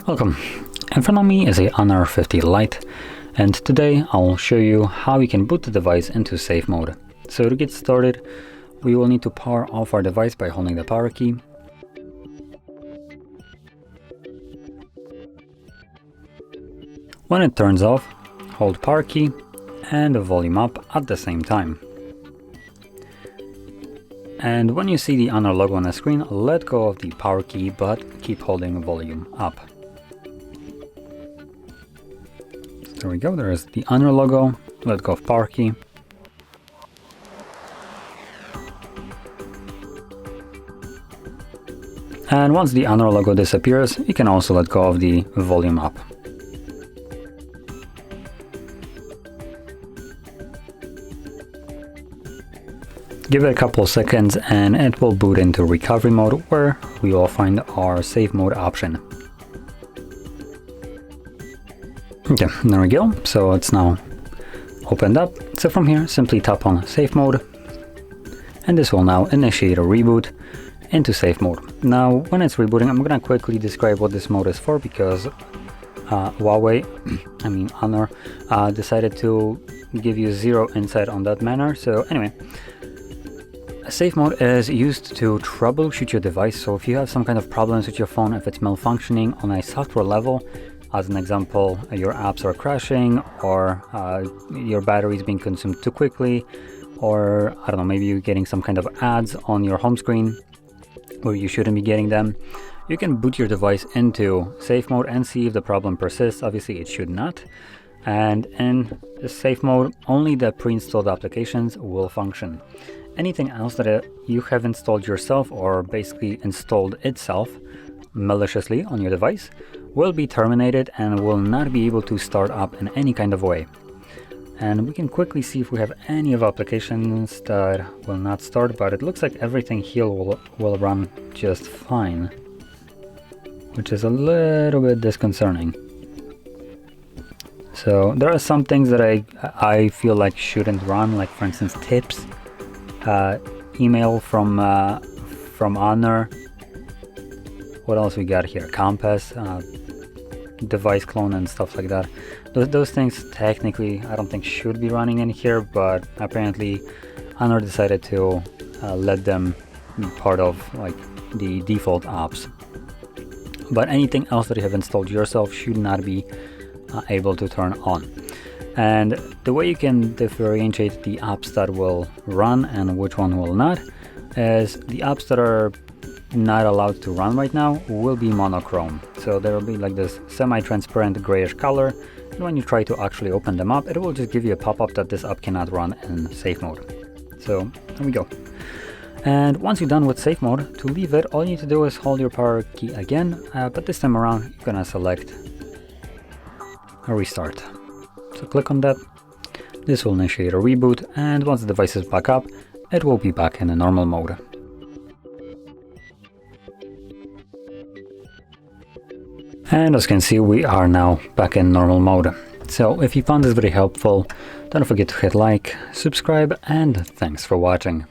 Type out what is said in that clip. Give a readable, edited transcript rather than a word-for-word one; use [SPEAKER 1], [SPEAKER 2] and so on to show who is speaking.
[SPEAKER 1] Welcome. In front of me is a Honor 50 Lite, and today I'll show you how you can boot the device into safe mode. So to get started, we will need to power off our device by holding the power key. When it turns off, hold power key and the volume up at the same time. And when you see the Honor logo on the screen, let go of the power key but keep holding volume up. There we go, there is the Honor logo, let go of power key. And once the Honor logo disappears, you can also let go of the volume up. Give it a couple of seconds and it will boot into recovery mode, where we will find our safe mode option. Okay, there we go. So it's now opened up. So from here, simply tap on safe mode, and this will now initiate a reboot into safe mode. Now, when it's rebooting, I'm gonna quickly describe what this mode is for, because Honor decided to give you zero insight on that manner. So anyway, safe mode is used to troubleshoot your device. So if you have some kind of problems with your phone, if it's malfunctioning on a software level, as an example, your apps are crashing, or your battery is being consumed too quickly, or I don't know, maybe you're getting some kind of ads on your home screen where you shouldn't be getting them, you can boot your device into safe mode and see if the problem persists. Obviously it should not. And in the safe mode, only the pre-installed applications will function. Anything else that you have installed yourself, or basically installed itself maliciously on your device, will be terminated and will not be able to start up in any kind of way. And we can quickly see if we have any of applications that will not start, but it looks like everything here will run just fine, which is a little bit disconcerting. So there are some things that I feel like shouldn't run, like for instance tips, email from Honor. What else we got here? Compass, device clone and stuff like that. Those things technically I don't think should be running in here, but apparently Honor decided to let them be part of like the default apps. But anything else that you have installed yourself should not be able to turn on. And the way you can differentiate the apps that will run and which one will not is the apps that are not allowed to run right now will be monochrome. So there will be like this semi-transparent grayish color, and when you try to actually open them up, it will just give you a pop-up that this app cannot run in safe mode. So there we go. And once you're done with safe mode, to leave it, all you need to do is hold your power key again, but this time around you're gonna select a restart. So click on that. This will initiate a reboot, and once the device is back up, it will be back in a normal mode. And as you can see, we are now back in normal mode. So if you found this very helpful, don't forget to hit like, subscribe, and thanks for watching.